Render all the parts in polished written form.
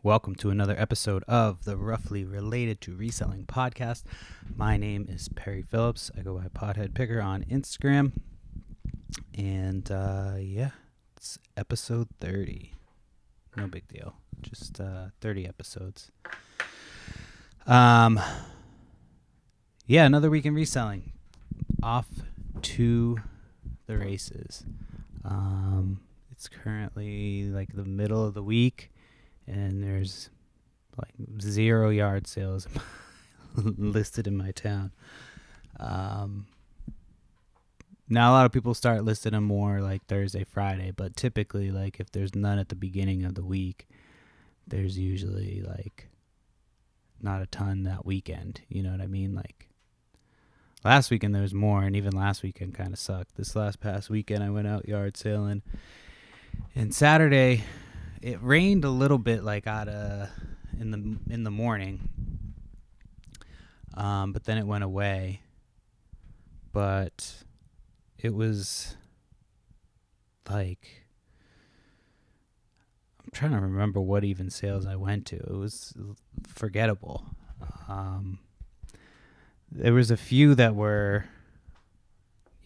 Welcome to another episode of the Roughly Related to Reselling podcast. My name is Perry Phillips. I go by Pothead Picker on Instagram. And it's episode 30. No big deal. Just 30 episodes. Another week in reselling. Off to the races. It's currently like the middle of the week. And there's like 0 yard sales listed in my town. Now a lot of people start listing them more like Thursday, Friday, but typically like if there's none at the beginning of the week, there's usually like not a ton that weekend. You know what I mean? Like last weekend there was more, and even last weekend kind of sucked. This past weekend I went out yard sailing, and Saturday it rained a little bit, like in the morning, but then it went away. But it was like, I'm trying to remember what even sales I went to. It was forgettable. There was a few that were,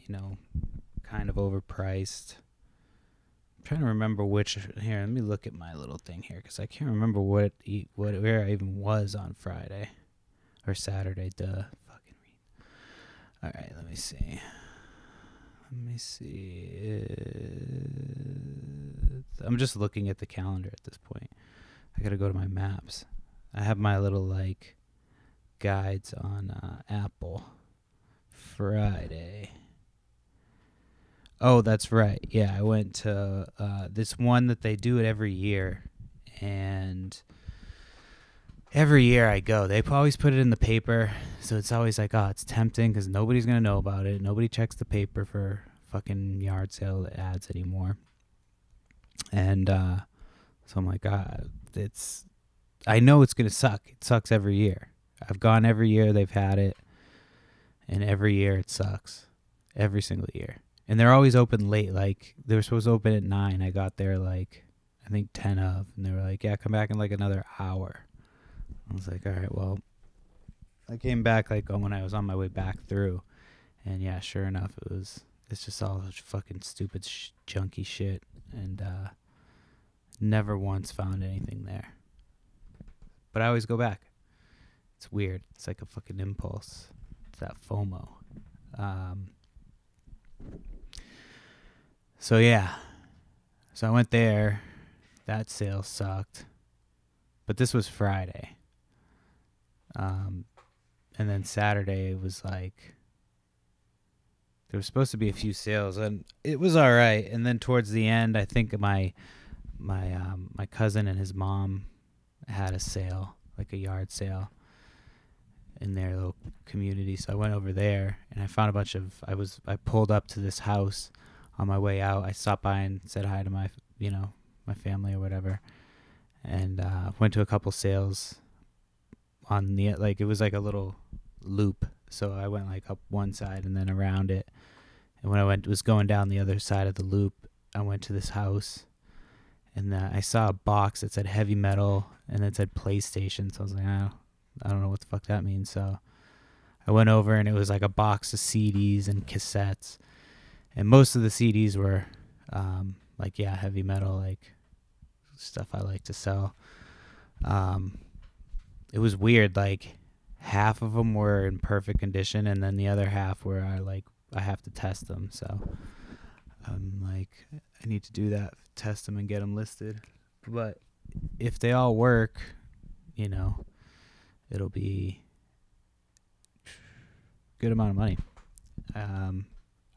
kind of overpriced. I'm trying to remember which. Here, let me look at my little thing here, because I can't remember where I even was on Friday or Saturday. Fucking read. All right, let me see. I'm just looking at the calendar at this point. I gotta go to my maps. I have my little like guides on Apple. Friday. Oh, that's right. Yeah, I went to this one that they do it every year. And every year I go. They always put it in the paper. So it's always like, oh, it's tempting because nobody's going to know about it. Nobody checks the paper for fucking yard sale ads anymore. And so I'm like, I know it's going to suck. It sucks every year. I've gone every year they've had it. And every year it sucks. Every single year. And they're always open late. Like, they were supposed to open at 9. I got there, like, I think 10 of. And they were like, yeah, come back in, like, another hour. I was like, all right, well. I came back, like, when I was on my way back through. And, yeah, sure enough, it's just all fucking stupid, junky shit. And never once found anything there. But I always go back. It's weird. It's like a fucking impulse. It's that FOMO. So I went there. That sale sucked, but this was Friday. And then Saturday it was like there was supposed to be a few sales, and it was all right. And then towards the end, I think my cousin and his mom had a sale, like a yard sale, in their little community. So I went over there and I found a bunch of. I pulled up to this house. On my way out, I stopped by and said hi to my family or whatever, and went to a couple sales on the, like, it was like a little loop. So I went like up one side and then around it. And when I was going down the other side of the loop, I went to this house, and I saw a box that said heavy metal and it said PlayStation. So I was like, I don't know what the fuck that means. So I went over, and it was like a box of CDs and cassettes. And most of the CDs were, heavy metal, like stuff I like to sell. It was weird. Like half of them were in perfect condition, and then the other half were I have to test them. So I'm like, I need to do that, test them and get them listed. But if they all work, it'll be a good amount of money.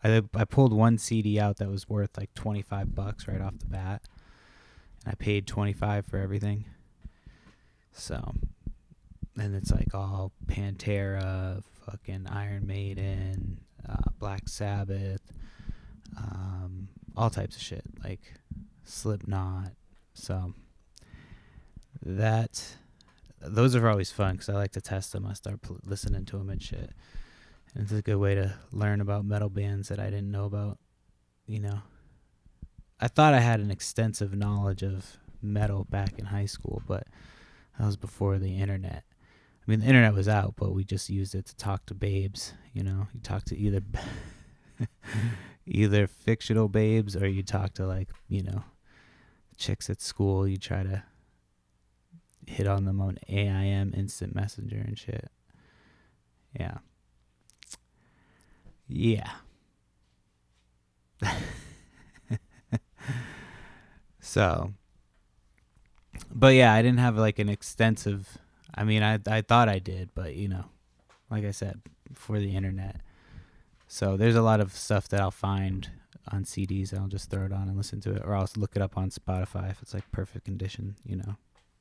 I pulled one CD out that was worth like $25 right off the bat, and I paid $25 for everything. So, and it's like all Pantera, fucking Iron Maiden, Black Sabbath, all types of shit, like Slipknot. So those are always fun because I like to test them. I start listening to them and shit. And it's a good way to learn about metal bands that I didn't know about, I thought I had an extensive knowledge of metal back in high school, but that was before the internet. I mean, the internet was out, but we just used it to talk to babes. You know, you talk to either fictional babes, or you talk to, like, you know, chicks at school. You try to hit on them on AIM, instant messenger and shit. Yeah. So, but yeah, I didn't have like an extensive, I mean, I thought I did, but, you know, like I said, before the internet. So there's a lot of stuff that I'll find on CDs and I'll just throw it on and listen to it, or I'll look it up on Spotify if it's like perfect condition, you know,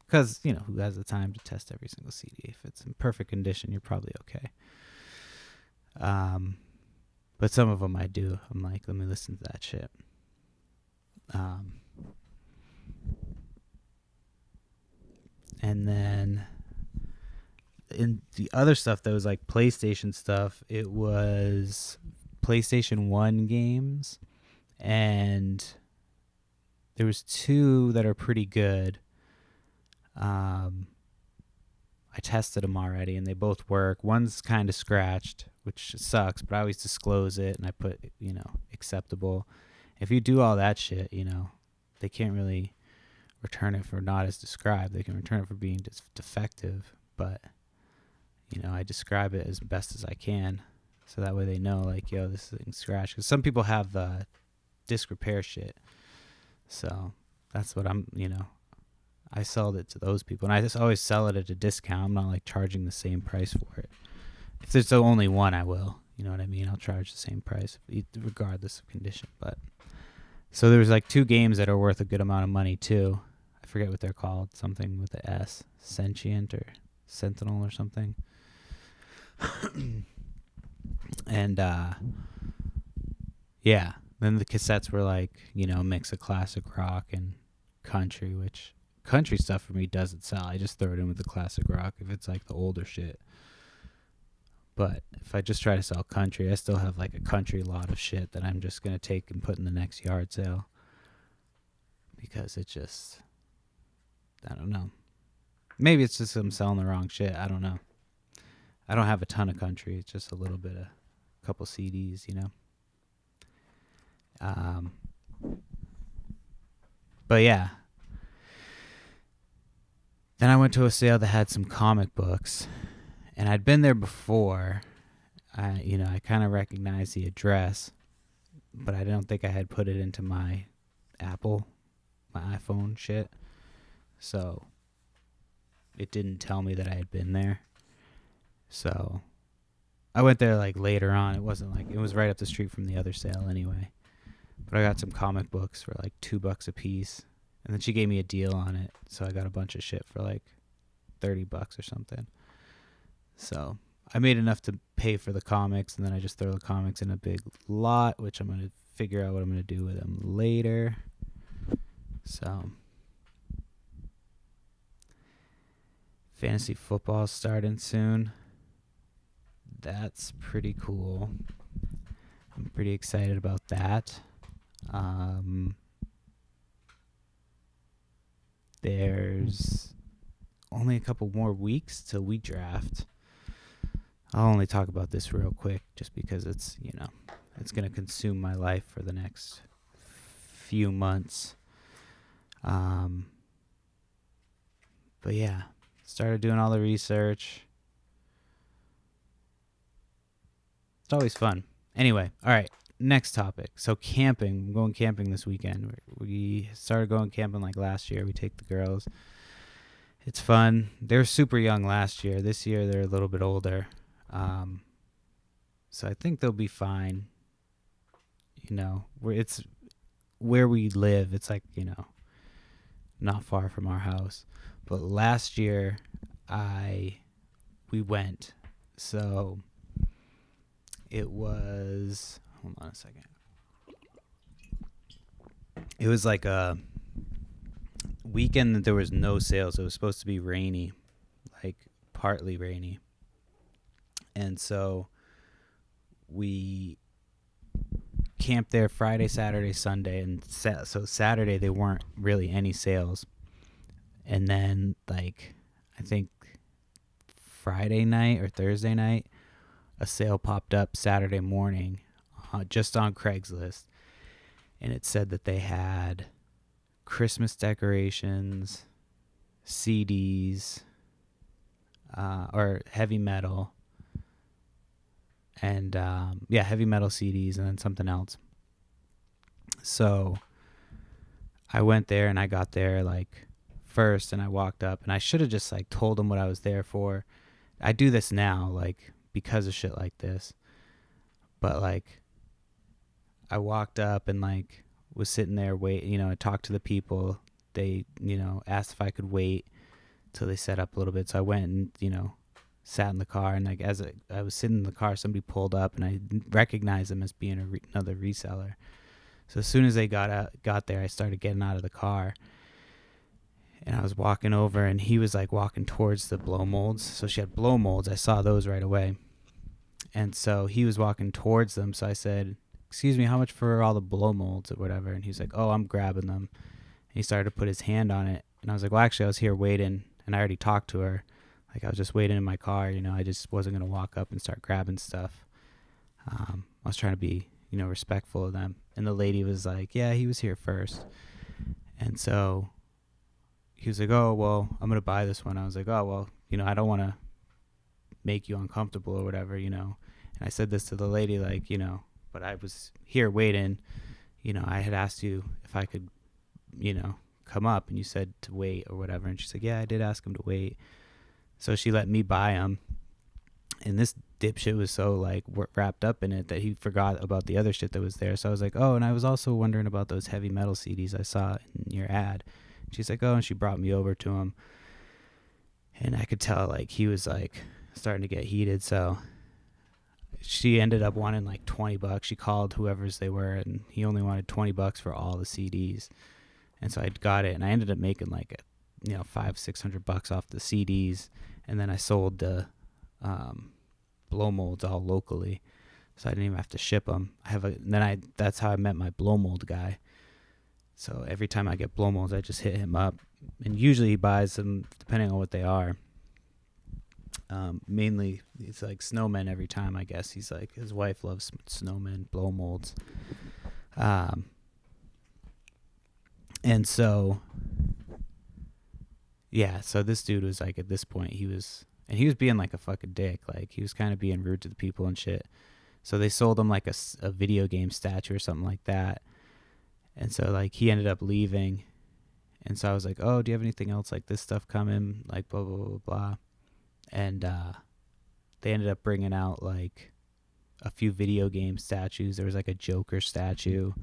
because, you know, who has the time to test every single CD? If it's in perfect condition, you're probably okay. But some of them I do. I'm like, let me listen to that shit. And then in the other stuff that was like PlayStation stuff, it was PlayStation 1 games, and there was 2 that are pretty good. I tested them already, and they both work. One's kind of scratched, which sucks, but I always disclose it, and I put, you know, acceptable. If you do all that shit, you know, they can't really return it for not as described. They can return it for being defective, but, you know, I describe it as best as I can, so that way they know, like, yo, this thing's scratched. Because some people have disc repair shit, so that's what I'm, you know, I sold it to those people, and I just always sell it at a discount. I'm not like charging the same price for it. If there's only one, I will. You know what I mean? I'll charge the same price regardless of condition. But so there was like 2 games that are worth a good amount of money too. I forget what they're called. Something with the S, Sentient or Sentinel or something. And yeah, then the cassettes were like, you know, mix of classic rock and country, which country stuff for me doesn't sell. I just throw it in with the classic rock if it's like the older shit. But if I just try to sell country, I still have like a country lot of shit that I'm just going to take and put in the next yard sale. Because it just, I don't know. Maybe it's just I'm selling the wrong shit. I don't know. I don't have a ton of country. It's just a little bit of a couple CDs, you know. But yeah. Then I went to a sale that had some comic books. And I'd been there before. I kind of recognized the address, but I don't think I had put it into my Apple, my iPhone shit. So it didn't tell me that I had been there. So I went there like later on. It wasn't like, it was right up the street from the other sale anyway. But I got some comic books for like $2 a piece. And then she gave me a deal on it. So I got a bunch of shit for like $30 or something. So I made enough to pay for the comics, and then I just throw the comics in a big lot, which I'm going to figure out what I'm going to do with them later. So fantasy football starting soon. That's pretty cool. I'm pretty excited about that. There's only a couple more weeks till we draft. I'll only talk about this real quick just because it's, you know, it's going to consume my life for the next few months. But yeah, started doing all the research. It's always fun. Anyway, all right, next topic. So camping. I'm going camping this weekend. We started going camping like last year. We take the girls. It's fun. They were super young last year. This year they're a little bit older. So I think they'll be fine. You know, it's where we live. It's like, you know, not far from our house. But last year we went. So it was, hold on a second. It was like a weekend that there was no sales. It was supposed to be rainy, like partly rainy. And so we camped there Friday, Saturday, Sunday, and so Saturday there weren't really any sales. And then like I think Friday night or Thursday night, a sale popped up Saturday morning, just on Craigslist, and it said that they had Christmas decorations, CDs, or heavy metal, and heavy metal CDs, and then something else. So I went there, and I got there like first, and I walked up, and I should have just like told them what I was there for. I do this now, like because of shit like this. But like I walked up and like was sitting there I talked to the people. They, asked if I could wait till they set up a little bit. So I went and, sat in the car, and like as I was sitting in the car, somebody pulled up, and I recognized them as being another reseller. So as soon as they got there, I started getting out of the car, and I was walking over, and he was like walking towards the blow molds. So she had blow molds. I saw those right away. And so he was walking towards them. So I said, "Excuse me, how much for all the blow molds or whatever?" And he's like, "Oh, I'm grabbing them." And he started to put his hand on it. And I was like, "Well, actually, I was here waiting, and I already talked to her. Like, I was just waiting in my car. I just wasn't going to walk up and start grabbing stuff. I was trying to be, respectful of them." And the lady was like, "Yeah, he was here first." And so he was like, "Oh, well, I'm going to buy this one." I was like, "Oh, well, I don't want to make you uncomfortable or whatever, And I said this to the lady, like, but I was here waiting. I had asked you if I could, come up, and you said to wait or whatever. And she's like, "Yeah, I did ask him to wait." So she let me buy him. And this dipshit was so like wrapped up in it that he forgot about the other shit that was there. So I was like, "Oh, and I was also wondering about those heavy metal CDs I saw in your ad." She's like, "Oh," and she brought me over to him. And I could tell like he was like starting to get heated. So she ended up wanting like $20. She called whoever's they were, and he only wanted $20 for all the CDs. And so I got it, and I ended up making like $500-600 off the CDs. And then I sold the blow molds all locally, so I didn't even have to ship them. That's how I met my blow mold guy. So every time I get blow molds, I just hit him up, and usually he buys them depending on what they are. Mainly it's like snowmen every time, I guess. He's like, his wife loves snowmen, blow molds. And so, yeah, so this dude was like, at this point, he was being like a fucking dick. Like, he was kind of being rude to the people and shit. So they sold him like a video game statue or something like that. And so like he ended up leaving. And so I was like, "Oh, do you have anything else like this stuff coming?" Like blah, blah, blah, blah. And they ended up bringing out like a few video game statues. There was like a Joker statue.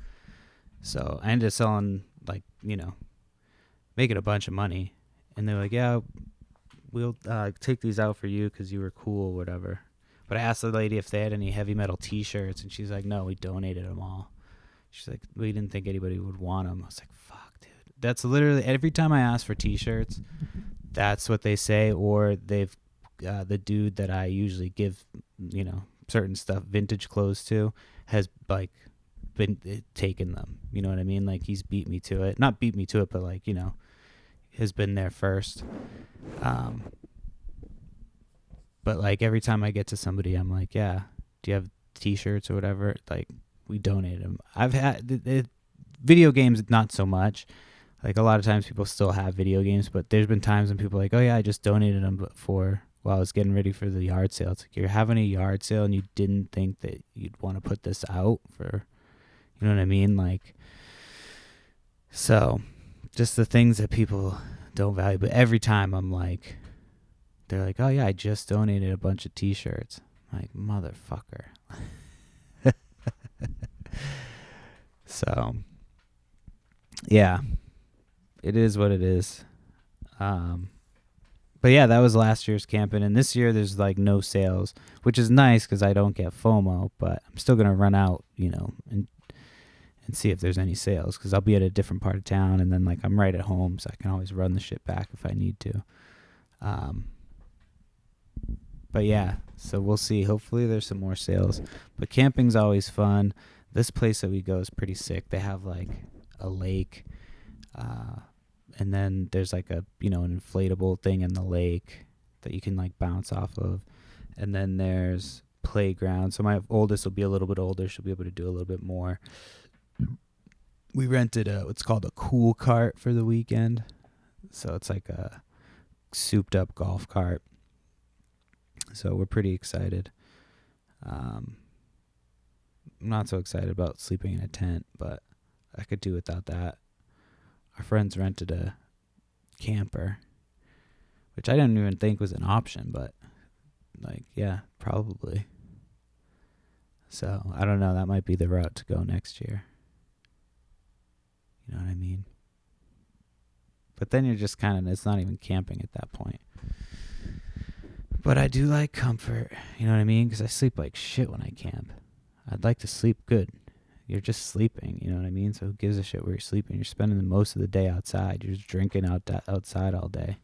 So I ended up selling like, making a bunch of money. And they're like, "Yeah, we'll take these out for you because you were cool," whatever. But I asked the lady if they had any heavy metal T-shirts, and she's like, "No, we donated them all." She's like, "We didn't think anybody would want them." I was like, "Fuck, dude." That's literally every time I ask for T-shirts, that's what they say. Or they've the dude that I usually give, certain stuff, vintage clothes to, has like been taking them. You know what I mean? Like he's beat me to it. Not beat me to it, but like, has been there first. But like every time I get to somebody, I'm like, "Yeah, do you have T-shirts or whatever?" Like, we donated them. I've had video games, not so much. Like a lot of times people still have video games, but there's been times when people are like, "Oh yeah, I just donated them while I was getting ready for the yard sale." It's like, you're having a yard sale and you didn't think that you'd want to put this out for, you know what I mean? Like, so just the things that people don't value. But every time I'm like, they're like, "Oh yeah, I just donated a bunch of T-shirts." I'm like, motherfucker. So, yeah, it is what it is. But yeah, that was last year's camping, and this year there's like no sales, which is nice because I don't get FOMO. But I'm still gonna run out, and see if there's any sales because I'll be at a different part of town, and then like I'm right at home, so I can always run the shit back if I need to. But yeah, so we'll see. Hopefully there's some more sales. But camping's always fun. This place that we go is pretty sick. They have like a lake, And then there's like a, an inflatable thing in the lake that you can like bounce off of. And then there's playground. So my oldest will be a little bit older. She'll be able to do a little bit more. We rented what's called a cool cart for the weekend. So it's like a souped up golf cart. So we're pretty excited. I'm not so excited about sleeping in a tent, but I could do without that. Our friends rented a camper, which I didn't even think was an option, but like, yeah, probably. So I don't know. That might be the route to go next year. You know what I mean? But then you're just kind of, it's not even camping at that point. But I do like comfort, you know what I mean? Because I sleep like shit when I camp. I'd like to sleep good. You're just sleeping, you know what I mean? So who gives a shit where you're sleeping? You're spending the most of the day outside. You're just drinking outside all day.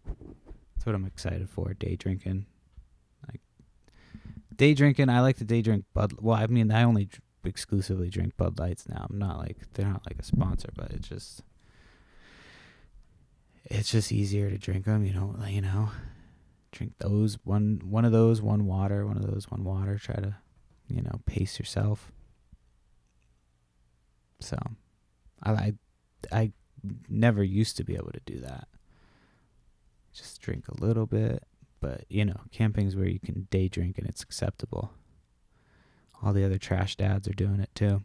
That's what I'm excited for, day drinking. Like day drinking, I like to day drink Bud. Well, I mean, I only exclusively drink Bud Lights now. I'm not like, they're not like a sponsor, but it's just easier to drink them, drink those, one of those, one water, try to, pace yourself. So I never used to be able to do that. Just drink a little bit, but camping's where you can day drink and it's acceptable. All the other trash dads are doing it too.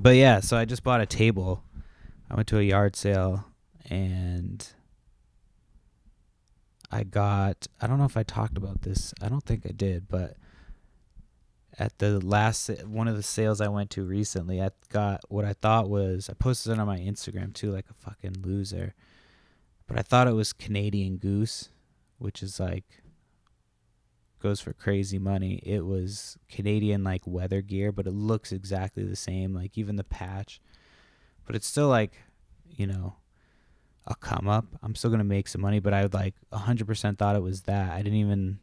But yeah, so I just bought a table. I went to a yard sale and I don't know if I talked about this. I don't think I did, but at the one of the sales I went to recently, I got what I thought was, I posted it on my Instagram too, like a fucking loser. But I thought it was Canadian Goose, which is like, goes for crazy money. It was Canadian like weather gear, but it looks exactly the same, like even the patch. But it's still like, I'll come up. I'm still going to make some money, but I would like 100% thought it was that. I didn't even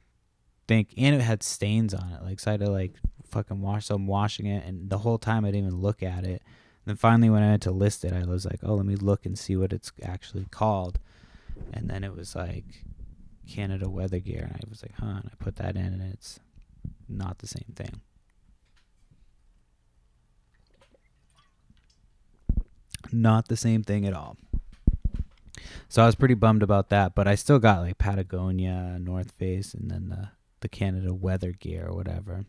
think, and it had stains on it. Like, so I had to like fucking wash. So I'm washing it, and the whole time I didn't even look at it. And then finally when I had to list it, I was like, oh, let me look and see what it's actually called. And then it was like Canada Weather Gear. And I was like, and I put that in, and it's not the same thing. Not the same thing at all. So I was pretty bummed about that, but I still got like Patagonia, North Face, and then the Canada Weather Gear or whatever.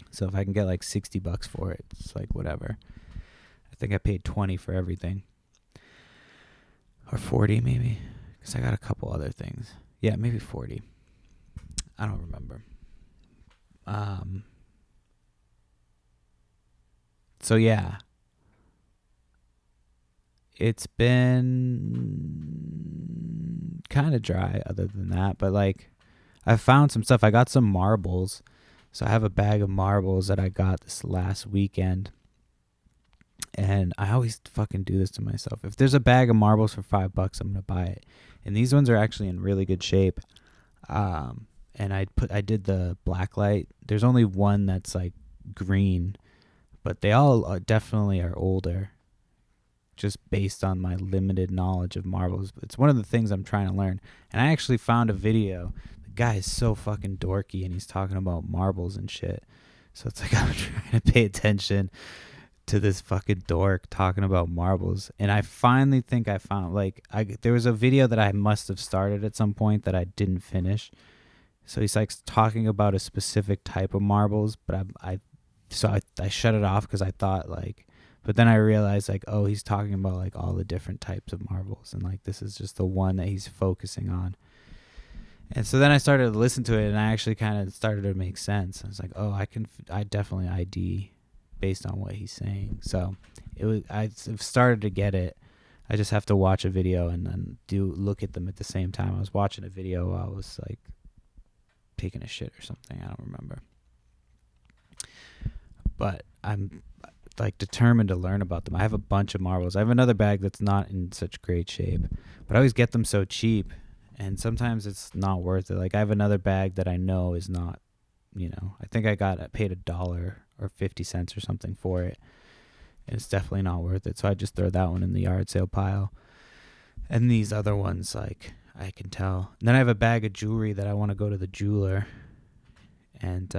So if I can get like $60 for it, it's like whatever. I think I paid $20 for everything, or $40 maybe, because I got a couple other things. Yeah, maybe $40. I don't remember. So yeah. It's been kind of dry other than that, but like I found some stuff. I got some marbles. So I have a bag of marbles that I got this last weekend. And I always fucking do this to myself. If there's a bag of marbles for $5, I'm going to buy it. And these ones are actually in really good shape. And I did the black light. There's only one that's like green, but they all definitely are older. Just based on my limited knowledge of marbles. It's one of the things I'm trying to learn. And I actually found a video. The guy is so fucking dorky, and he's talking about marbles and shit. So it's like I'm trying to pay attention to this fucking dork talking about marbles. And I finally think I found, there was a video that I must have started at some point that I didn't finish. So he's like talking about a specific type of marbles, but I shut it off because I thought like, but then I realized like, oh, he's talking about like all the different types of marbles, and like this is just the one that he's focusing on. And so then I started to listen to it, and I actually kind of started to make sense. I was like, oh, I definitely ID based on what he's saying. So I've started to get it. I just have to watch a video and then look at them at the same time. I was watching a video while I was like taking a shit or something. I don't remember. But I'm like determined to learn about them. I have a bunch of marbles. I have another bag that's not in such great shape, but I always get them so cheap, and sometimes it's not worth it. Like I have another bag that I know is not, I think I paid $1 or 50 cents or something for it. And it's definitely not worth it. So I just throw that one in the yard sale pile. And these other ones, like, I can tell. And then I have a bag of jewelry that I want to go to the jeweler. And,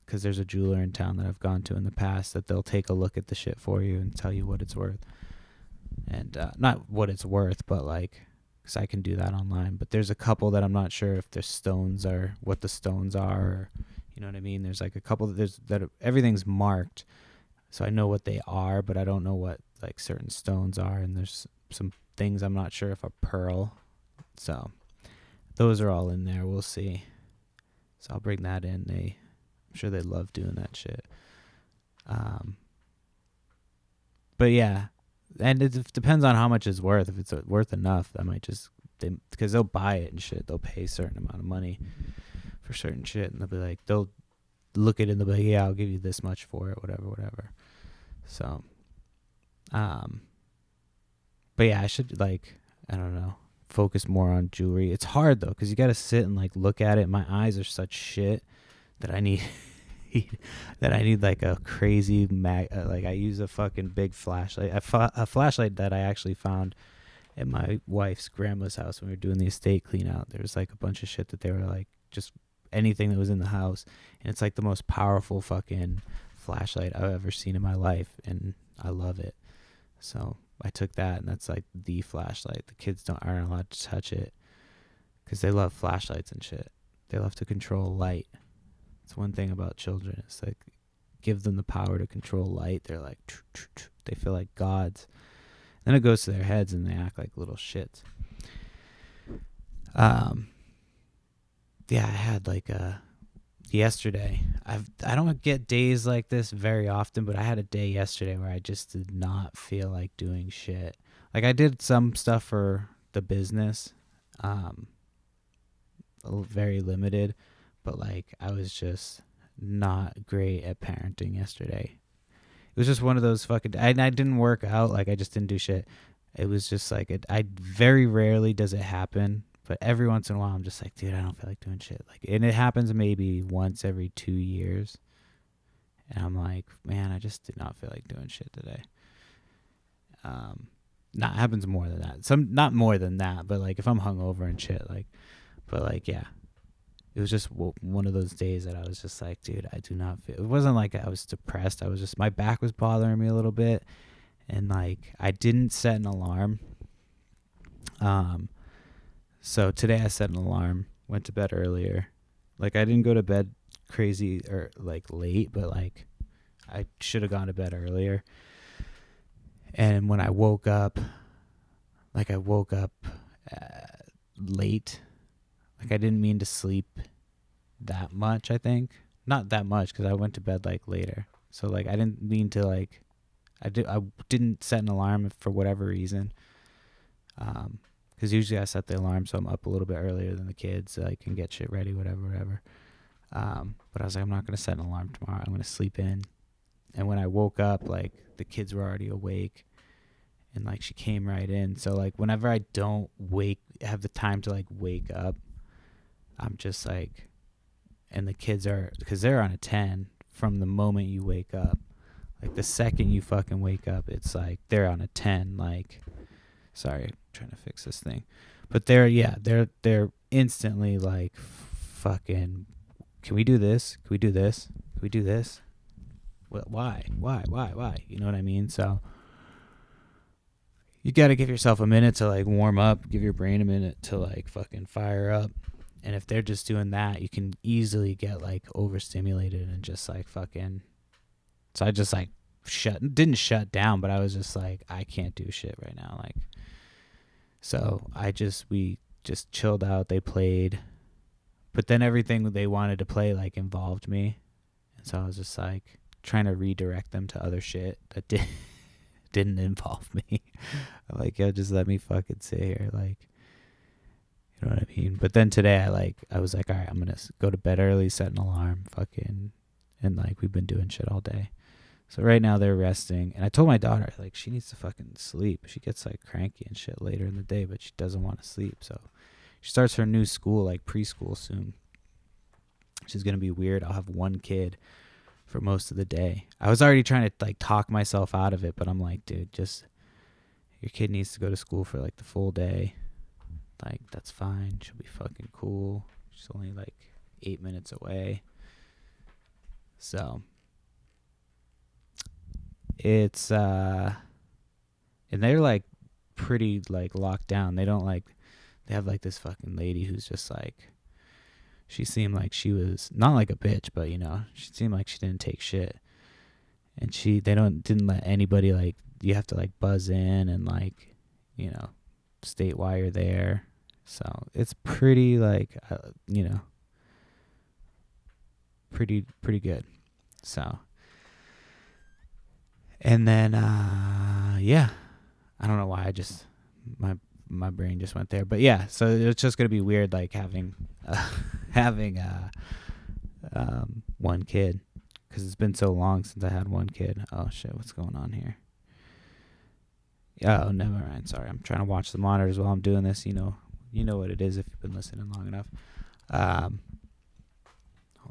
because there's a jeweler in town that I've gone to in the past that they'll take a look at the shit for you and tell you what it's worth. And, not what it's worth, but like, because I can do that online. But there's a couple that I'm not sure if their stones are what the stones are. Or, you know what I mean? There's like a couple that everything's marked. So I know what they are, but I don't know what like certain stones are. And there's some things I'm not sure if a pearl. So those are all in there. We'll see. So I'll bring that in. I'm sure they love doing that shit. But yeah, and it depends on how much it's worth. If it's worth enough, I might just because they'll buy it and shit. They'll pay a certain amount of money for certain shit, and they'll be like, they'll look at it and they'll be like, yeah, I'll give you this much for it, whatever. So, but yeah, I should like, I don't know, focus more on jewelry. It's hard though, because you got to sit and like look at it. My eyes are such shit that I need like a crazy like I use a fucking big flashlight, a flashlight that I actually found at my wife's grandma's house when we were doing the estate clean out. There was like a bunch of shit that they were like, just anything that was in the house, and it's like the most powerful fucking flashlight I've ever seen in my life, and I love it. So I took that, and that's like the flashlight. The kids aren't allowed to touch it because they love flashlights and shit. They love to control light. It's one thing about children. It's like, give them the power to control light. They're like, they feel like gods. Then it goes to their heads and they act like little shits. Yeah, I had like yesterday. I don't get days like this very often, but I had a day yesterday where I just did not feel like doing shit. Like I did some stuff for the business, very limited. But like I was just not great at parenting yesterday. It was just one of those fucking. I didn't work out. Like I just didn't do shit. It was just like I very rarely does it happen, but every once in a while I'm just like, dude, I don't feel like doing shit. Like, and it happens maybe once every 2 years, and I'm like, man, I just did not feel like doing shit today. Not happens more than that. Not more than that, but like if I'm hungover and shit, like, but like yeah. It was just one of those days that I was just like, dude, I do not feel. It wasn't like I was depressed. I was just, my back was bothering me a little bit. And like, I didn't set an alarm. So today I set an alarm, went to bed earlier. Like I didn't go to bed crazy or like late, but like I should have gone to bed earlier. And when I woke up, like I woke up late. Like I didn't mean to sleep that much, I think. Not that much because I went to bed like later. So like I didn't mean to like I didn't set an alarm for whatever reason. Because usually I set the alarm so I'm up a little bit earlier than the kids so I can get shit ready, whatever. But I was like, I'm not going to set an alarm tomorrow. I'm going to sleep in. And when I woke up, like the kids were already awake. And like she came right in. So like whenever I don't have the time to like wake up, I'm just like, and the kids are, because they're on a 10 from the moment you wake up. Like the second you fucking wake up, it's like they're on a 10. Like, sorry, I'm trying to fix this thing. But they're instantly like, fucking, can we do this? Can we do this? Can we do this? What? Why? You know what I mean? So you got to give yourself a minute to like warm up, give your brain a minute to like fucking fire up. And if they're just doing that, you can easily get like overstimulated and just like fucking. So I just like didn't shut down, but I was just like, I can't do shit right now. Like, so we just chilled out. They played, but then everything they wanted to play like involved me. And so I was just like trying to redirect them to other shit that didn't involve me. Like, yo, just let me fucking sit here. Like, you know what I mean? But then today I was like, all right, I'm going to go to bed early, set an alarm, fucking, and like we've been doing shit all day. So right now they're resting. And I told my daughter, like, she needs to fucking sleep. She gets like cranky and shit later in the day, but she doesn't want to sleep. So she starts her new school, like preschool soon. Which is going to be weird. I'll have one kid for most of the day. I was already trying to like talk myself out of it, but I'm like, dude, just your kid needs to go to school for like the full day. Like, that's fine. She'll be fucking cool. She's only like 8 minutes away. So it's and they're like pretty like locked down. They don't like, they have like this fucking lady who's just like, she seemed like she was not like a bitch, but you know, she seemed like she didn't take shit. And didn't let anybody, like, you have to like buzz in and like, you know, state why you're there. So it's pretty like, you know, pretty good. So, and then yeah, I don't know why I just my brain just went there, but yeah, so it's just gonna be weird like having one kid, because it's been so long since I had one kid. Oh shit, what's going on here? Oh, never mind. Sorry, I'm trying to watch the monitors while I'm doing this. You know what it is if you've been listening long enough. Hold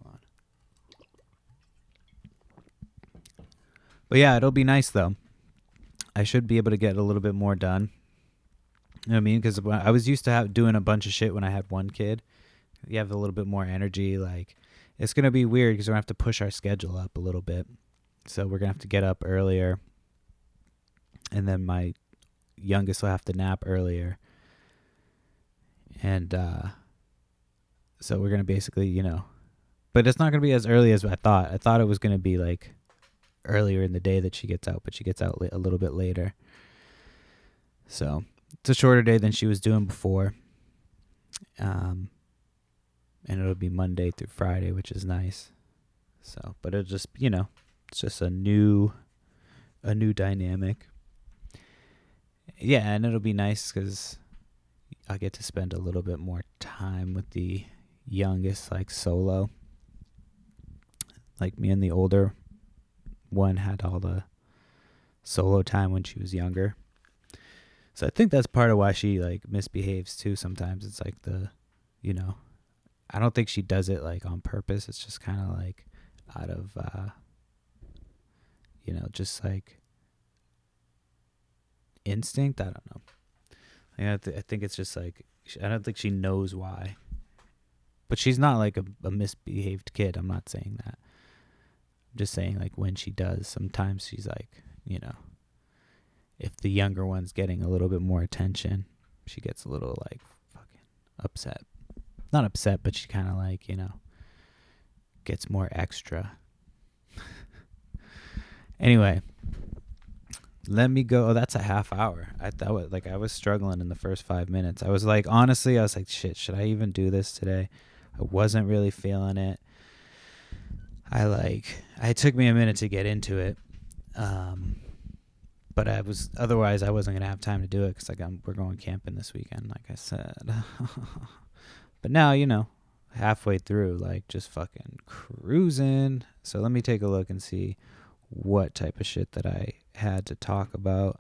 on. But yeah, it'll be nice though. I should be able to get a little bit more done. You know what I mean? Because I was used to doing a bunch of shit when I had one kid. You have a little bit more energy. Like, it's gonna be weird because we're gonna have to push our schedule up a little bit. So we're gonna have to get up earlier, and then my youngest will have to nap earlier. And so we're gonna basically, you know, but it's not gonna be as early as I thought. I thought it was gonna be like earlier in the day that she gets out, but she gets out a little bit later. So it's a shorter day than she was doing before. And it'll be Monday through Friday, which is nice. So, but it'll just, you know, it's just a new dynamic. Yeah, and it'll be nice because I get to spend a little bit more time with the youngest, like solo. Like, me and the older one had all the solo time when she was younger. So I think that's part of why she like misbehaves too sometimes. It's like you know, I don't think she does it like on purpose. It's just kind of like out of, you know, just like instinct. I don't know. I think it's just like, I don't think she knows why. But she's not like a misbehaved kid. I'm not saying that. I'm just saying like when she does, sometimes she's like, you know, if the younger one's getting a little bit more attention, she gets a little like fucking upset. Not upset, but she kind of like, you know, gets more extra. Anyway, let me go. Oh, that's a half hour. I was struggling in the first 5 minutes. I was like, honestly, I was like, shit, should I even do this today? I wasn't really feeling it. It took me a minute to get into it. But otherwise I wasn't going to have time to do it because we're going camping this weekend, like I said. But now, you know, halfway through, like just fucking cruising. So let me take a look and see what type of shit that I had to talk about.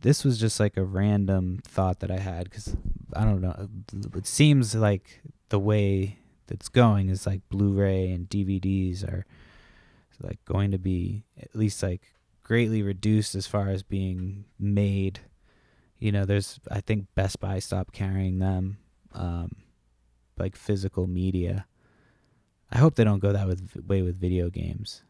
This was just like a random thought that I had because I don't know. It seems like the way that's going is like Blu-ray and DVDs are like going to be at least like greatly reduced as far as being made. You know, I think Best Buy stopped carrying them, like physical media. I hope they don't go that way with video games.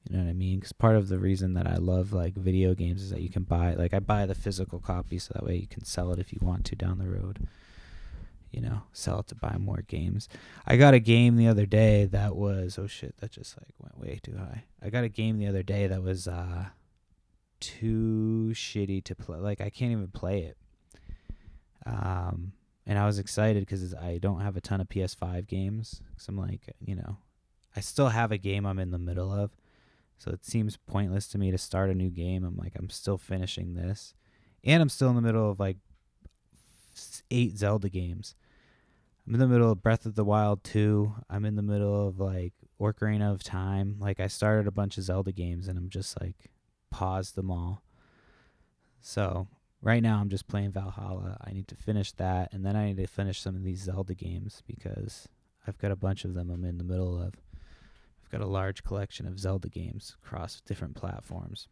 You know what I mean? Because part of the reason that I love like video games is that you can buy, like I buy the physical copy so that way you can sell it if you want to down the road. You know, sell it to buy more games. I got a game the other day that was, oh shit, that just like went way too high. I got a game the other day that was too shitty to play. Like I can't even play it. And I was excited because I don't have a ton of PS5 games. So I'm like, you know, I still have a game I'm in the middle of. So it seems pointless to me to start a new game. I'm like, I'm still finishing this. And I'm still in the middle of like 8 Zelda games. I'm in the middle of Breath of the Wild 2. I'm in the middle of like Ocarina of Time. Like I started a bunch of Zelda games and I'm just like paused them all. So right now I'm just playing Valhalla. I need to finish that, and then I need to finish some of these Zelda games because I've got a bunch of them I'm in the middle of. got a large collection of Zelda games across different platforms.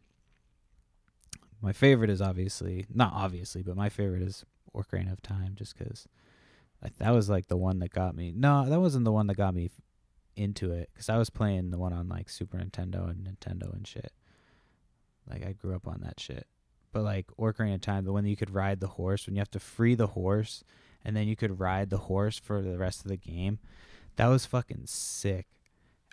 My favorite is not obviously, but my favorite is Ocarina of Time, just because that was like the one that got me. No, that wasn't the one that got me into it, because I was playing the one on like Super Nintendo and Nintendo and shit. Like I grew up on that shit. But like Ocarina of Time, the one that you could ride the horse, when you have to free the horse and then you could ride the horse for the rest of the game, that was fucking sick.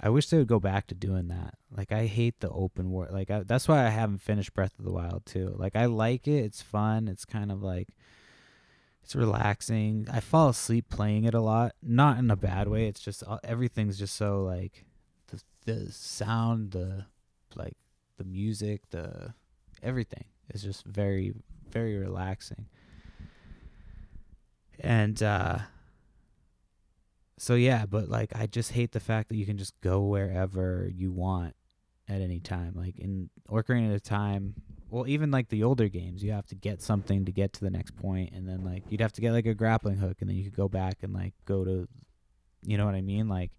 I wish they would go back to doing that. Like I hate the open world. Like that's why I haven't finished Breath of the Wild too. Like I like it. It's fun. It's kind of like, it's relaxing. I fall asleep playing it a lot, not in a bad way. It's just everything's just so like the sound, the like the music, the everything is just very, very relaxing. And so yeah, but like I just hate the fact that you can just go wherever you want at any time. Like in Ocarina of Time, well, even like the older games, you have to get something to get to the next point, and then like you'd have to get like a grappling hook, and then you could go back and like go to, you know what I mean? Like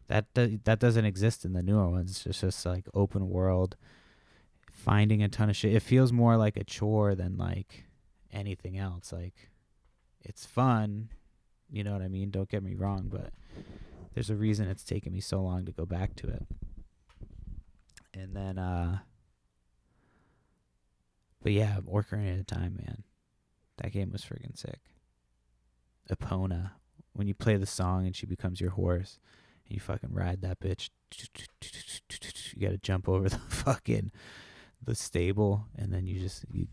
that doesn't exist in the newer ones. It's just like open world, finding a ton of shit. It feels more like a chore than like anything else. Like it's fun, you know what I mean? Don't get me wrong, but there's a reason it's taken me so long to go back to it. And then, but yeah, Ocarina of Time, man. That game was friggin' sick. Epona, when you play the song and she becomes your horse, and you fucking ride that bitch. You gotta jump over the stable, and then you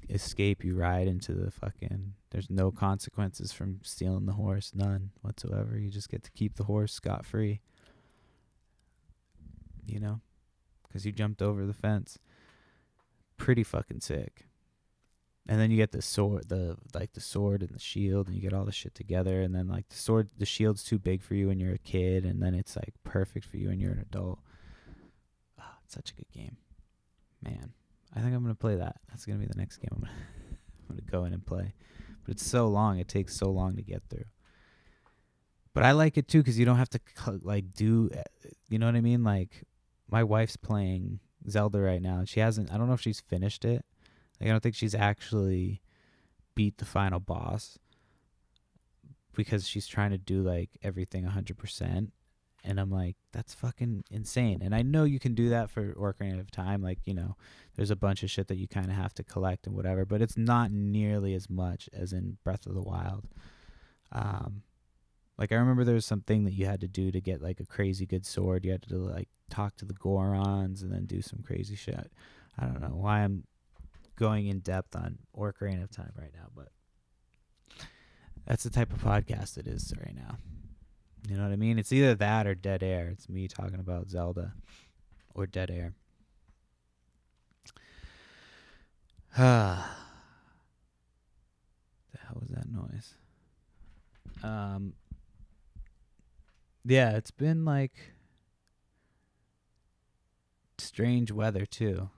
escape. You ride into the fucking. There's no consequences from stealing the horse, none whatsoever. You just get to keep the horse scot free. You know, because you jumped over the fence. Pretty fucking sick. And then you get the sword, the sword and the shield, and you get all the shit together. And then like the shield's too big for you when you're a kid, and then it's like perfect for you when you're an adult. Oh, it's such a good game, man. I think I'm gonna play that. That's gonna be the next game I'm gonna go in and play. But it's so long. It takes so long to get through. But I like it too because you don't have to like do, you know what I mean? Like my wife's playing Zelda right now, and she hasn't. I don't know if she's finished it. Like I don't think she's actually beat the final boss because she's trying to do like everything 100%. And I'm like, that's fucking insane. And I know you can do that for Ocarina of Time. Like, you know, there's a bunch of shit that you kind of have to collect and whatever, but it's not nearly as much as in Breath of the Wild. Like I remember there was something that you had to do to get like a crazy good sword. You had to like talk to the Gorons and then do some crazy shit. I don't know why I'm going in depth on Ocarina of Time right now, but that's the type of podcast it is right now. You know what I mean? It's either that or dead air. It's me talking about Zelda or dead air. The hell was that noise? Yeah, it's been like strange weather too.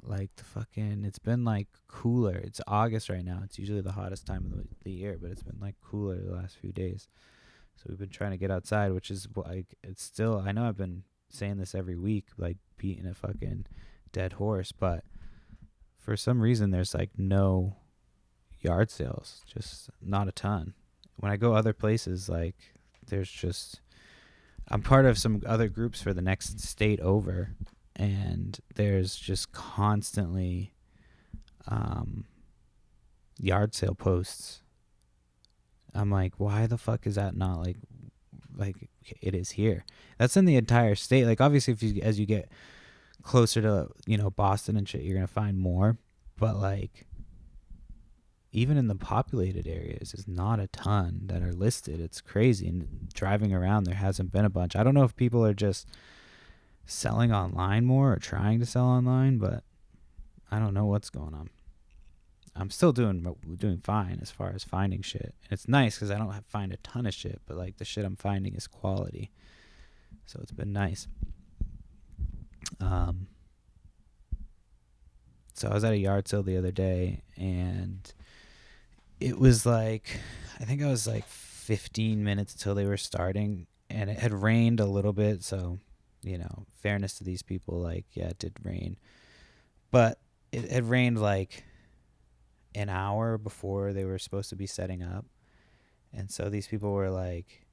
Like it's been like cooler. It's August right now. It's usually the hottest time of the year, but it's been like cooler the last few days. So we've been trying to get outside, which is like, it's still, I know I've been saying this every week, like beating a fucking dead horse, but for some reason there's like no yard sales, just not a ton. When I go other places, like there's just, I'm part of some other groups for the next state over, and there's just constantly yard sale posts. I'm like, why the fuck is that not like it is here? That's in the entire state. Like obviously as you get closer to, you know, Boston and shit, you're gonna find more, but like even in the populated areas, there's not a ton that are listed. It's crazy. And driving around, there hasn't been a bunch. I don't know if people are just selling online more or trying to sell online, but I don't know what's going on. I'm still doing fine as far as finding shit. And it's nice because I don't find a ton of shit, but like the shit I'm finding is quality. So it's been nice. So I was at a yard sale the other day, and it was like, I think it was like 15 minutes till they were starting, and it had rained a little bit, so fairness to these people, like, yeah, it did rain, but it had rained like an hour before they were supposed to be setting up. And so these people were like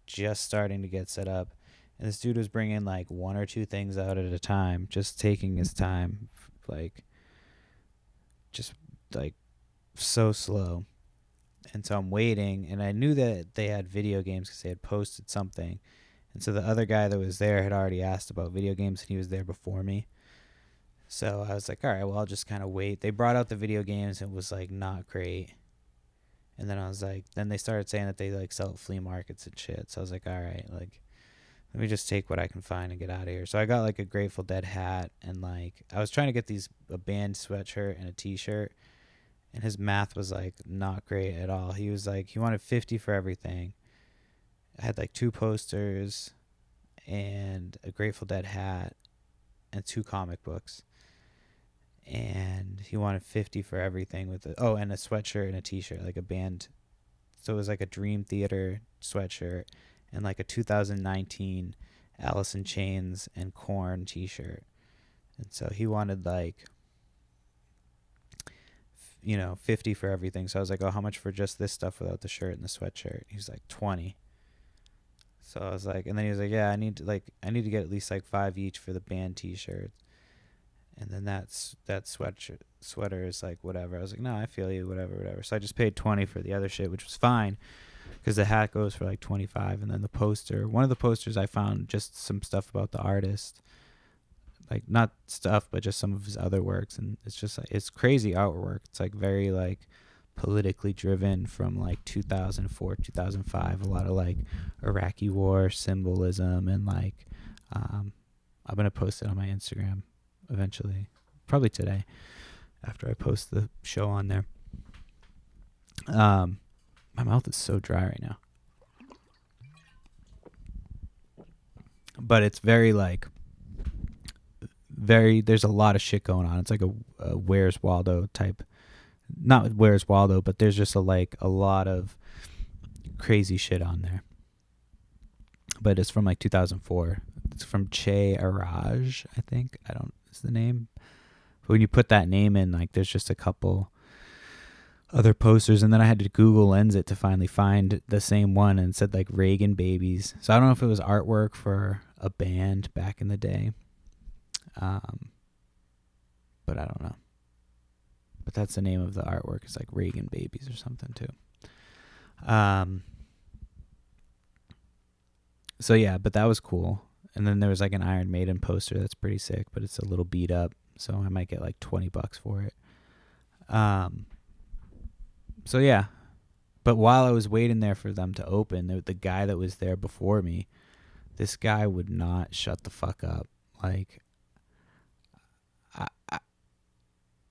just starting to get set up. And this dude was bringing like one or two things out at a time, just taking his time, like, just like so slow. And so I'm waiting, and I knew that they had video games because they had posted something. And so the other guy that was there had already asked about video games, and he was there before me. So I was like, all right, well, I'll just kind of wait. They brought out the video games, and it was like not great. And then I was like, then they started saying that they like sell at flea markets and shit. So I was like, all right, like, let me just take what I can find and get out of here. So I got like a Grateful Dead hat, and like I was trying to get a band sweatshirt and a t-shirt, and his math was like not great at all. He was like, he wanted 50 for everything. I had like 2 posters and a Grateful Dead hat and 2 comic books. And he wanted 50 for everything and a sweatshirt and a t-shirt, like a band. So it was like a Dream Theater sweatshirt and like a 2019 Alice in Chains and Korn t-shirt. And so he wanted like, 50 for everything. So I was like, oh, how much for just this stuff without the shirt and the sweatshirt? He was like, 20. So I was like, and then he was like, yeah, I need to get at least like 5 each for the band t-shirts. And then that sweater is like whatever. I was like, no, I feel you, whatever. So I just paid 20 for the other shit, which was fine, because the hat goes for like 25. And then one of the posters, I found just some stuff about the artist, like not stuff, but just some of his other works. And it's just like, it's crazy artwork. It's like very like politically driven from like 2004, 2005. A lot of like Iraqi war symbolism, and like I'm gonna post it on my Instagram eventually, probably today, after I post the show on there. My mouth is so dry right now, but it's very like there's a lot of shit going on. It's like a Where's Waldo type, not Where's Waldo, but there's just a lot of crazy shit on there. But it's from like 2004. It's from Che Araj, I think. I don't is the name. But when you put that name in, like, there's just a couple other posters, and then I had to Google Lens it to finally find the same one, and it said like Reagan Babies. So I don't know if it was artwork for a band back in the day, but I don't know. But that's the name of the artwork. It's like Reagan Babies or something too. So yeah, but that was cool. And then there was like an Iron Maiden poster that's pretty sick, but it's a little beat up, so I might get like $20 for it. So yeah, but while I was waiting there for them to open, the guy that was there before me, this guy would not shut the fuck up. Like,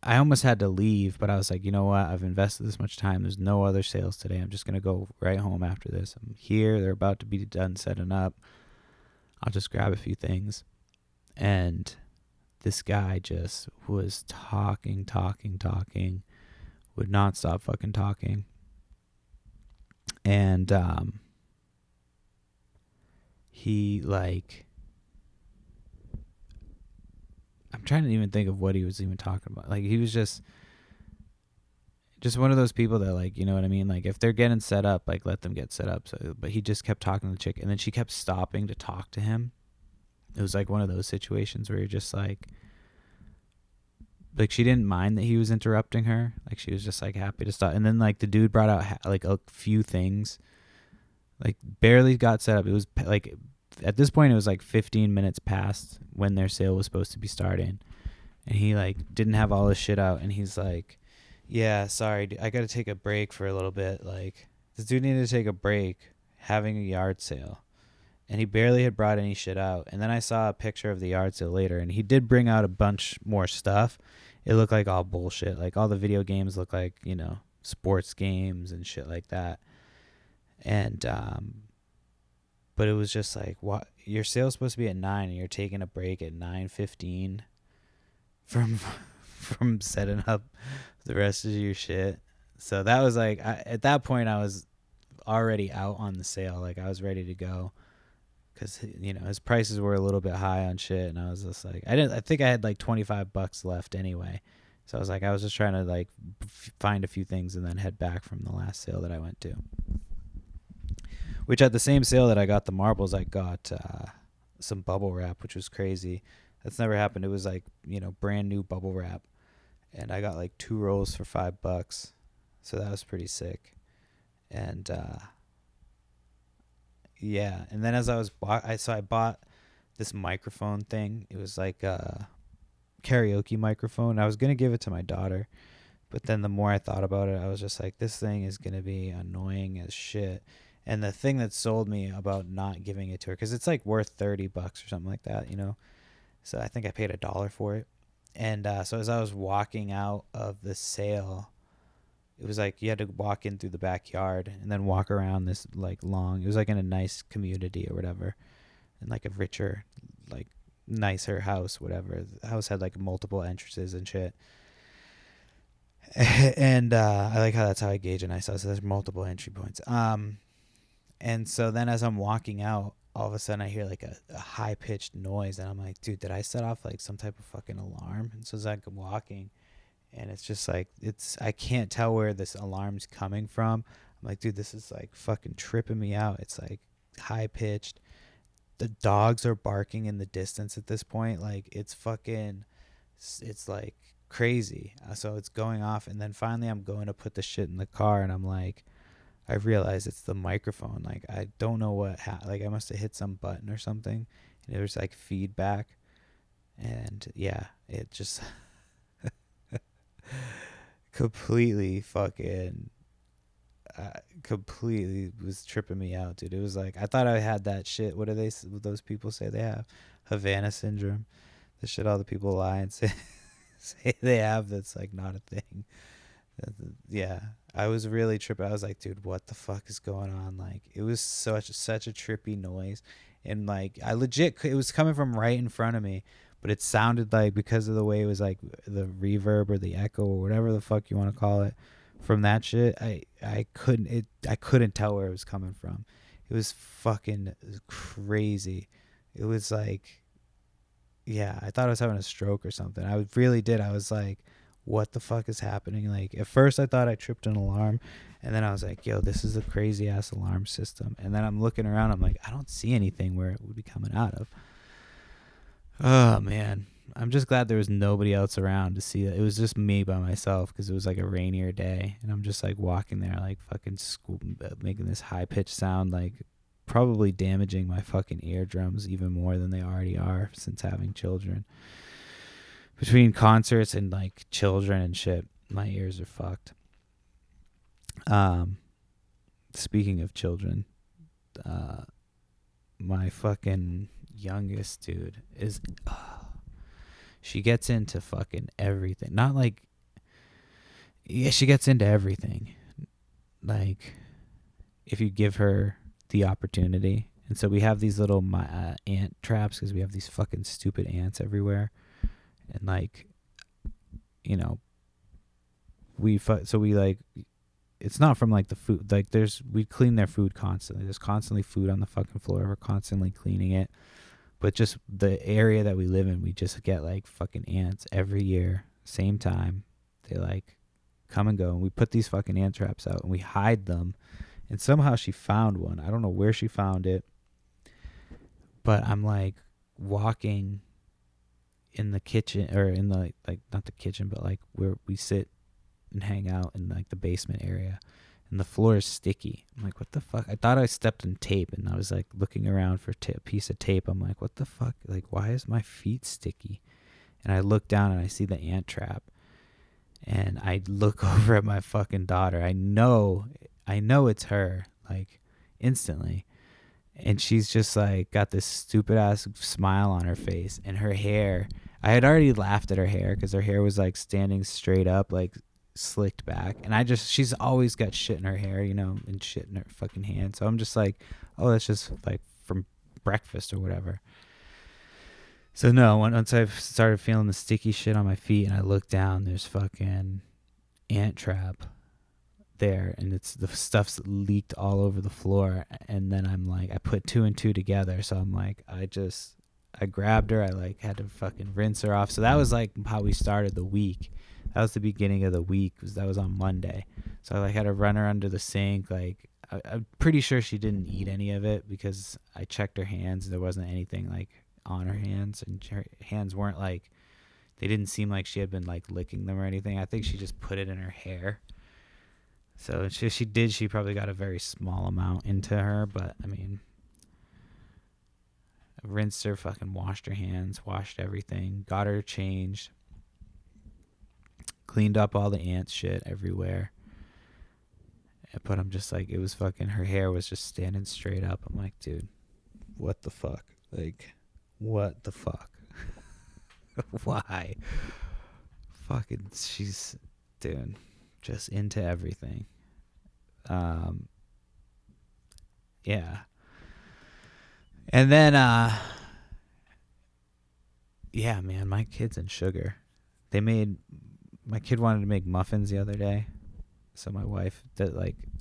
I almost had to leave, but I was like, you know what? I've invested this much time. There's no other sales today. I'm just going to go right home after this. I'm here. They're about to be done setting up. I'll just grab a few things. And this guy just was talking, would not stop fucking talking. And he like, I'm trying to even think of what he was even talking about. Like, he was just one of those people that, like, you know what I mean? Like, if they're getting set up, like, let them get set up. So, but he just kept talking to the chick, and then she kept stopping to talk to him. It was like one of those situations where you're just like she didn't mind that he was interrupting her. Like, she was just like happy to stop. And then like the dude brought out like a few things, like barely got set up. It was like, at this point, it was like 15 minutes past when their sale was supposed to be starting. And he like didn't have all his shit out. And he's like, yeah, sorry, I got to take a break for a little bit. Like, this dude needed to take a break having a yard sale. And he barely had brought any shit out. And then I saw a picture of the yard sale later, and he did bring out a bunch more stuff. It looked like all bullshit. Like, all the video games look like, sports games and shit like that. And, but it was just like, what? Your sale's supposed to be at 9, and you're taking a break at 9:15 from setting up the rest of your shit. So that was like, at that point, I was already out on the sale. Like, I was ready to go, because his prices were a little bit high on shit, and I was just like, I think I had like $25 left anyway, so I was just trying to like find a few things and then head back from the last sale that I went to. Which at the same sale that I got the marbles, I got some bubble wrap, which was crazy. That's never happened. It was like brand new bubble wrap, and I got like 2 rolls for $5, so that was pretty sick. And yeah, and then as I was I bought this microphone thing. It was like a karaoke microphone. I was gonna give it to my daughter, but then the more I thought about it, I was just like, this thing is gonna be annoying as shit. And the thing that sold me about not giving it to her, because it's like worth $30 or something like that, So I think I paid $1 for it. And so as I was walking out of the sale, it was like you had to walk in through the backyard and then walk around this like long. It was like in a nice community or whatever, in like a richer, like nicer house, whatever. The house had like multiple entrances and shit. And I like how that's how I gauge a nice house. So there's multiple entry points. And so then as I'm walking out, all of a sudden I hear like a high pitched noise, and I'm like, dude, did I set off like some type of fucking alarm? And so as I'm walking, and it's just like I can't tell where this alarm's coming from. I'm like, dude, this is like fucking tripping me out. It's like high pitched. The dogs are barking in the distance at this point. Like it's like crazy. So it's going off, and then finally I'm going to put the shit in the car, and I'm like, I realize it's the microphone. Like I don't know what like I must have hit some button or something, and there was like feedback, and yeah, it just completely was tripping me out, dude. It was like I thought I had that shit. What those people say they have? Havana syndrome. The shit all the people lie and say they have, that's like not a thing. Yeah, I was really tripping. I was like, dude, what the fuck is going on? Like it was such a trippy noise, and like I legit, it was coming from right in front of me, but it sounded like, because of the way it was like the reverb or the echo or whatever the fuck you want to call it from that shit, I couldn't tell where it was coming from. It was fucking crazy. It was like, yeah, I thought I was having a stroke or something. I really did. I was like, what the fuck is happening? Like at first I thought I tripped an alarm, and then I was like, yo, this is a crazy ass alarm system. And then I'm looking around, I'm like, I don't see anything where it would be coming out of. Oh man, I'm just glad there was nobody else around to see it. It was just me by myself, because it was like a rainier day, and I'm just like walking there like fucking making this high pitched sound, like probably damaging my fucking eardrums even more than they already are since having children. Between concerts and like children and shit, my ears are fucked. Speaking of children, my fucking youngest dude is she gets into fucking everything. Not like, yeah, she gets into everything. Like if you give her the opportunity. And so we have these little ant traps, because we have these fucking stupid ants everywhere. And like, we like, it's not from like the food, like we clean their food constantly. There's constantly food on the fucking floor. We're constantly cleaning it. But just the area that we live in, we just get like fucking ants every year, same time. They like come and go, and we put these fucking ant traps out and we hide them. And somehow she found one. I don't know where she found it, but I'm like walking in the kitchen, or in the like not the kitchen, but like where we sit and hang out in like the basement area, and the floor is sticky. I'm like, what the fuck? I thought I stepped in tape, and I was like looking around for a piece of tape. I'm like, what the fuck? Like, why is my feet sticky? And I look down and I see the ant trap, and I look over at my fucking daughter. I know it's her, like instantly. And she's just like got this stupid ass smile on her face, and her hair, I had already laughed at her hair because her hair was like standing straight up, like slicked back. And she's always got shit in her hair, and shit in her fucking hand. So I'm just like, oh, that's just like from breakfast or whatever. So no, once I started feeling the sticky shit on my feet and I looked down, there's fucking ant trap there, and it's the stuff's leaked all over the floor. And then I'm like, I put two and two together, so I'm like, I grabbed her, I like had to fucking rinse her off. So that was like how we started the week. That was the beginning of the week. That was on Monday. So I like had to run her under the sink. Like I'm pretty sure she didn't eat any of it because I checked her hands and there wasn't anything like on her hands, and her hands weren't like, they didn't seem like she had been like licking them or anything. I think she just put it in her hair. So if she did, she probably got a very small amount into her. But I mean, I rinsed her, fucking washed her hands, washed everything, got her changed, cleaned up all the ant shit everywhere. But I'm just like, it was fucking, her hair was just standing straight up. I'm like, dude, what the fuck? Like, what the fuck? Why? Fucking, she's, dude, just into everything. Yeah. And then, yeah, man, my kids and sugar. My kid wanted to make muffins the other day. So my wife,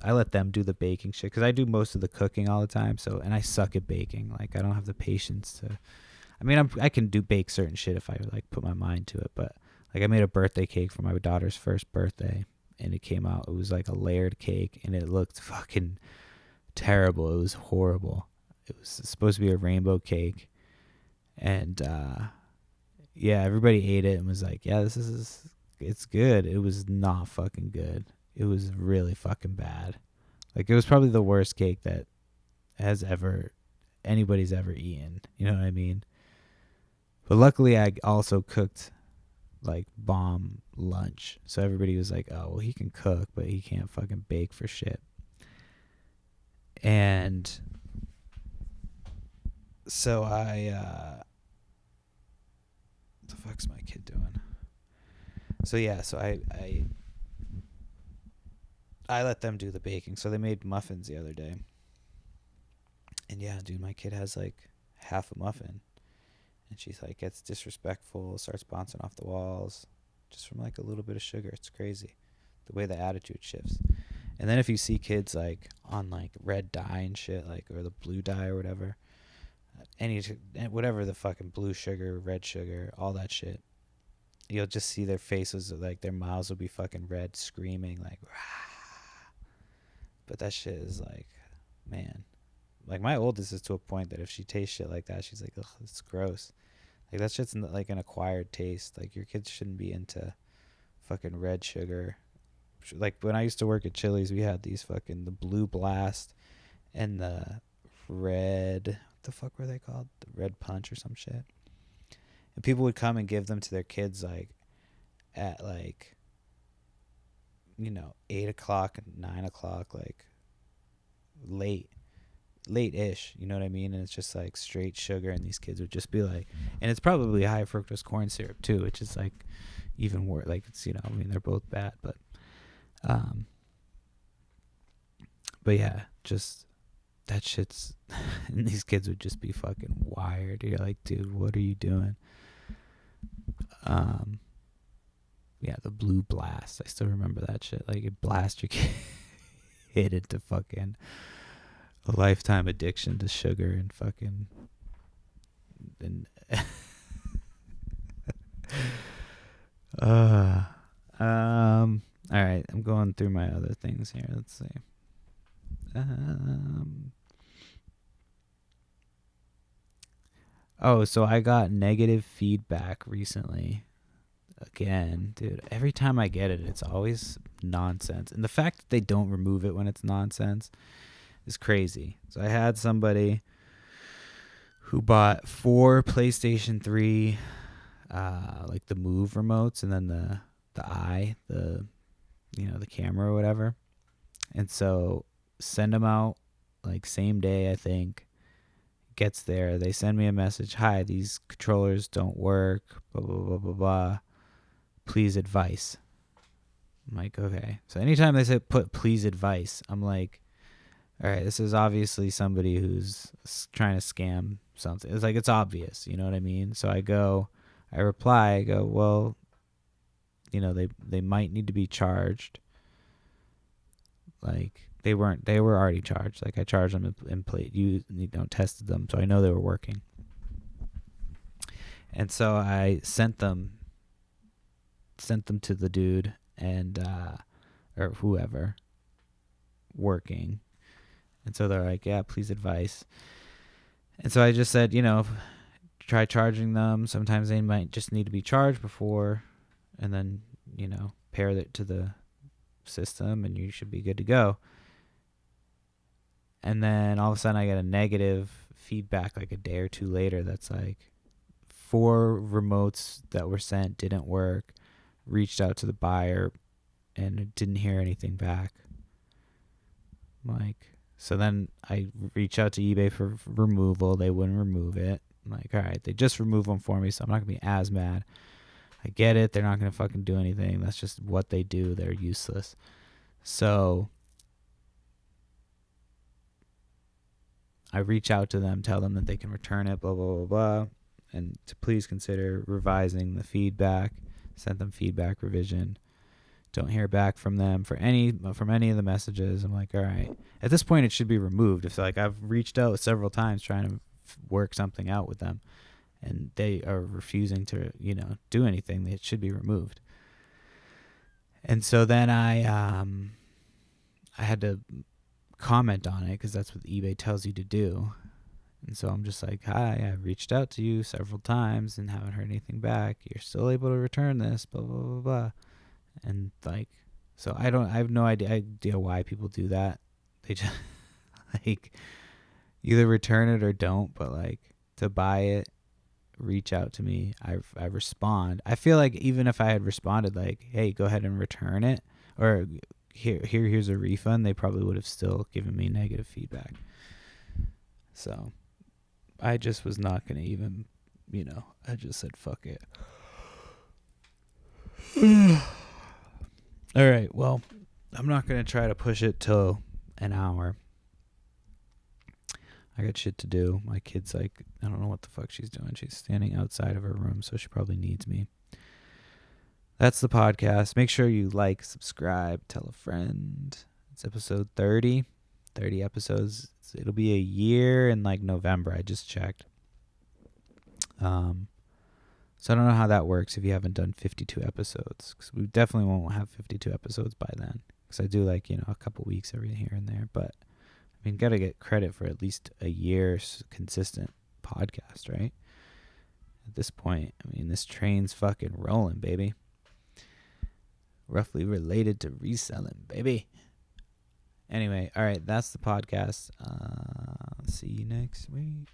I let them do the baking shit because I do most of the cooking all the time. So, and I suck at baking. Like, I don't have the patience to. I mean, I can bake certain shit if I like put my mind to it. But like, I made a birthday cake for my daughter's first birthday, and it came out. It was like a layered cake, and it looked fucking terrible. It was horrible. It was supposed to be a rainbow cake, and yeah, everybody ate it and was like, "Yeah, it's good." It was not fucking good. It was really fucking bad. Like, it was probably the worst cake that anybody's ever eaten. You know what I mean? But luckily, I also cooked like bomb lunch, so everybody was like, "Oh, well, he can cook, but he can't fucking bake for shit." And so what the fuck's my kid doing? So yeah, so I let them do the baking. So they made muffins the other day. And yeah, dude, my kid has like half a muffin. And she's like, gets disrespectful, starts bouncing off the walls just from like a little bit of sugar. It's crazy the way the attitude shifts. And then if you see kids like on like red dye and shit, like, or the blue dye or whatever, whatever the fucking blue sugar, red sugar, all that shit, you'll just see their faces, like their mouths will be fucking red, screaming like, rah. But that shit is like, man, like my oldest is to a point that if she tastes shit like that, she's like, ugh, it's gross. Like, that shit's like an acquired taste. Like, your kids shouldn't be into fucking red sugar. Like, when I used to work at Chili's, we had these fucking, the Blue Blast and the red, what the fuck were they called? The Red Punch or some shit. And people would come and give them to their kids like at like, 8 o'clock and 9 o'clock, like late-ish, you know what I mean? And it's just like straight sugar, and these kids would just be like, and it's probably high fructose corn syrup too, which is like even worse. Like, it's, I mean, they're both bad, but yeah, just that shit's and these kids would just be fucking wired. You're like, dude, what are you doing? Yeah, the Blue Blast, I still remember that shit. Like, it blast your kid into fucking a lifetime addiction to sugar and fucking all right, I'm going through my other things here. Let's see. So I got negative feedback recently. Again, dude, every time I get it, it's always nonsense. And the fact that they don't remove it when it's nonsense is crazy. So I had somebody who bought 4 PlayStation 3, like the Move remotes, and then the the camera or whatever. And so send them out like same day, I think. Gets there, they send me a message, "Hi, these controllers don't work, blah blah blah blah blah. Please advice." I'm like, okay. So anytime they say put please advice, I'm like, all right, this is obviously somebody who's trying to scam something. It's like, it's obvious, you know what I mean? So I reply, I go, well, they might need to be charged Like they were already charged. Like I charged them and played tested them, so I know they were working. And so I sent them to the dude and or whoever working. And so they're like, yeah, please advise. And so I just said, try charging them. Sometimes they might just need to be charged before, and then, pair it to the system and you should be good to go. And then all of a sudden I get a negative feedback like a day or two later that's like 4 remotes that were sent didn't work. Reached out to the buyer and didn't hear anything back. Like, so then I reached out to eBay for removal. They wouldn't remove it. I'm like, all right, they just removed them for me, so I'm not going to be as mad. I get it. They're not going to fucking do anything. That's just what they do. They're useless. So I reach out to them, tell them that they can return it, blah, blah, blah, blah, and to please consider revising the feedback. Sent them feedback revision. Don't hear back from them from any of the messages. I'm like, all right. At this point, it should be removed. If like I've reached out several times trying to work something out with them, and they are refusing to, do anything, it should be removed. And so then I had to comment on it because that's what eBay tells you to do. And so I'm just like, hi, I've reached out to you several times and haven't heard anything back. You're still able to return this, blah, blah, blah, blah. And like, so I have no idea why people do that. They just like either return it or don't, but like to buy it, reach out to me. I respond. I feel like even if I had responded like, hey, go ahead and return it, or here's a refund, they probably would have still given me negative feedback. So I just was not going to even, I just said, fuck it. All right, well, I'm not going to try to push it till an hour. I got shit to do. My kid's like, I don't know what the fuck she's doing. She's standing outside of her room, so she probably needs me. That's the podcast. Make sure you like, subscribe, tell a friend. It's episode 30. 30 episodes. It'll be a year in like November. I just checked. So I don't know how that works if you haven't done 52 episodes. Because we definitely won't have 52 episodes by then. Because I do like, a couple weeks every here and there. But, I mean, got to get credit for at least a year's consistent podcast, right? At this point, I mean, this train's fucking rolling, baby. Roughly related to reselling, baby. Anyway, all right, that's the podcast. See you next week.